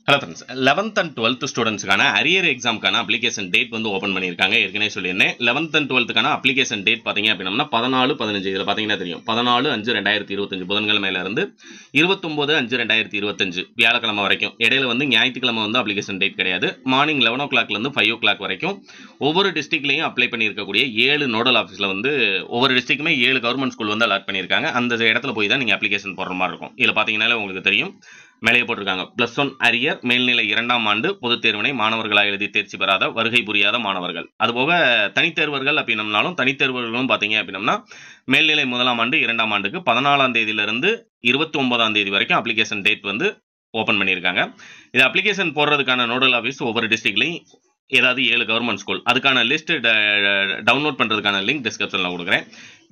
Hello friends, 11th and 12th ஸ்டூடெண்ட்ஸ்க்கான arrear எக்ஸாம்க்கான application date வந்து ஓப்பன் பண்ணியிருக்காங்க. ஏற்கனவே சொல்லியிருந்தேன். 11th and 12th application date பார்த்தீங்க அப்படின்னா 14-15 இதில் பார்த்தீங்கன்னா தெரியும். 14/5/2025 புதன்கிழமையிலிருந்து 29/5/2025 வியாழக்கிழமை வரைக்கும். இடையில வந்து ஞாயிற்றுக்கிழமை வந்து அப்ளிகேஷன் டேட் கிடையாது. மார்னிங் 11 o'clockலேருந்து 5 o'clock வரைக்கும் ஒவ்வொரு டிஸ்ட்ரிக்ட்லையும் அப்ளை பண்ணியிருக்கக்கூடிய 7 நோடல் ஆஃபீஸில் வந்து ஒவ்வொரு டிஸ்ட்ரிக்ட்டுமே 7 கவர்மெண்ட் ஸ்கூல் வந்து அலாட் பண்ணியிருக்காங்க. அந்த இடத்துல போய் தான் நீங்கள் அப்ளிகேஷன் போடுற மாதிரி இருக்கும். இதில் பார்த்தீங்கன்னாலே உங்களுக்கு தெரியும், மேலே போட்டிருக்காங்க. +1 அரியர் மேல்நிலை 2ஆம் ஆண்டு பொதுத் தேர்வினை மாணவர்களாக எழுதி தேர்ச்சி பெறாத வருகை புரியாத மாணவர்கள். அதுபோக தனித்தேர்வர்கள் அப்படின்னம்னாலும் தனித்தேர்வர்களும் பார்த்தீங்க அப்படின்னா மேல்நிலை 1ஆம் ஆண்டு 2ஆம் ஆண்டுக்கு 14ஆம் தேதியிலிருந்து 29ஆம் தேதி வரைக்கும் அப்ளிகேஷன் டேட் வந்து ஓப்பன் பண்ணியிருக்காங்க. இது அப்ளிகேஷன் போடுறதுக்கான நோடல் ஆஃபீஸ் ஒவ்வொரு டிஸ்ட்ரிக்ட்லையும் ஏதாவது 7 கவர்மெண்ட் ஸ்கூல். அதுக்கான லிஸ்ட் டவுன்லோட் பண்ணுறதுக்கான லிங்க் டிஸ்கிரிப்ஷனில் கொடுக்குறேன்.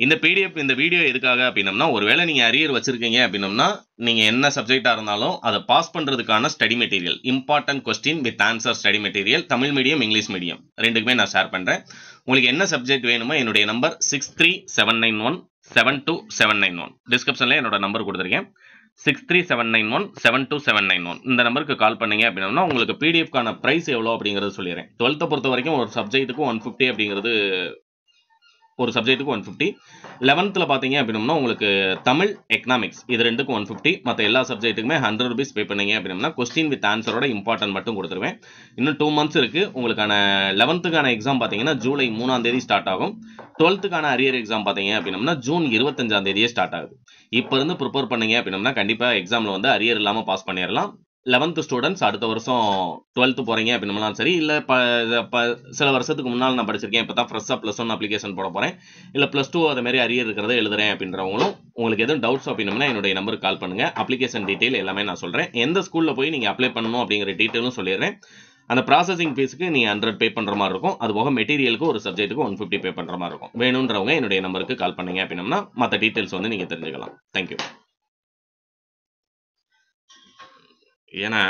இந்த பிடிஎஃப் இந்த வீடியோ எதுக்காக அப்படின்னம்னா, ஒருவேளை நீங்கள் அரியர் வச்சிருக்கீங்க அப்படின்னம்னா நீங்கள் என்ன சப்ஜெக்டாக இருந்தாலும் அதை பாஸ் பண்ணுறதுக்கான study material, important question with answer study material Tamil medium English medium ரெண்டுக்குமே நான் ஷேர் பண்ணுறேன். உங்களுக்கு என்ன சப்ஜெக்ட் வேணுமோ என்னுடைய நம்பர் 6379172791 டிஸ்கிரிப்ஷனில் என்னோட நம்பர் கொடுத்துருக்கேன். 6379172791 இந்த நம்பருக்கு கால் பண்ணீங்க அப்படின்னா உங்களுக்கு பிடிஎஃப்கான ப்ரைஸ் எவ்வளோ அப்படிங்கிறது சொல்லிடுறேன். 12th பொறுத்த வரைக்கும் ஒரு சப்ஜெக்ட்டுக்கு 150 அப்படிங்கிறது, ஒரு சப்ஜெக்ட்டுக்கு 150. 11th பார்த்தீங்க அப்படின்னா உங்களுக்கு தமிழ், எக்கனாமிக்ஸ் இது ரெண்டுக்கும் 150. மற்ற எல்லா சப்ஜெக்ட்டுக்குமே 100 rupees பே பண்ணீங்க அப்படின்னா கொஸ்டின் வித் ஆன்சரோட இம்பார்ட்டன்ட் மட்டும் கொடுத்துருவேன். இன்னும் 2 months இருக்குது. உங்களுக்கான 11th எக்ஸாம் பார்த்தீங்கன்னா ஜூலை 3ஆம் தேதி ஸ்டார்ட் ஆகும். 12th அரியர் எக்ஸாம் பார்த்தீங்க அப்படின்னா ஜூன் 25ஆம் தேதியே ஸ்டார்ட் ஆகுது. இப்போ இருந்து ப்ரிப்பேர் பண்ணீங்க அப்படின்னா கண்டிப்பாக எக்ஸாமில் வந்து அரியர் இல்லாமல் பாஸ் பண்ணிடலாம். 11th ஸ்டூடெண்ட்ஸ் அடுத்த வருஷம் 12th போகிறீங்க அப்படின்னாலும் சரி, இல்லை சில வருஷத்துக்கு முன்னால் நான் படிச்சிருக்கேன், இப்போ தான் ஃப்ரெஷ்ஷாக +1 அப்ளிகேஷன் போட போகிறேன், இல்லை +2 அது மாதிரி அரியர் இருக்கிறத எழுதுறேன் அப்படின்றவங்களும் உங்களுக்கு எதுவும் டவுட்ஸ் அப்படின்னா என்னுடைய நம்பருக்கு கால் பண்ணுங்கள். அப்ளிகேஷன் டீட்டெயில் எல்லாமே நான் சொல்கிறேன். எந்த ஸ்கூலில் போய் நீங்கள் அப்ளை பண்ணணும் அப்படிங்கிற டீட்டெயிலும் சொல்லிடுறேன். அந்த ப்ராசஸிங் ஃபீஸுக்கு நீங்கள் 100 பே பண்ணுற மாதிரி இருக்கும். அதுபோக மெட்டீரியலுக்கு ஒரு சப்ஜெக்ட்டுக்கு 150 பே பண்ணுற மாதிரி இருக்கும். வேணுன்றவங்க என்னுடைய நம்பருக்கு கால் பண்ணீங்க அப்படின்னா மற்ற டீட்டெயில்ஸ் வந்து நீங்கள் தெரிஞ்சுக்கலாம். தேங்க்யூ. ஏன்னா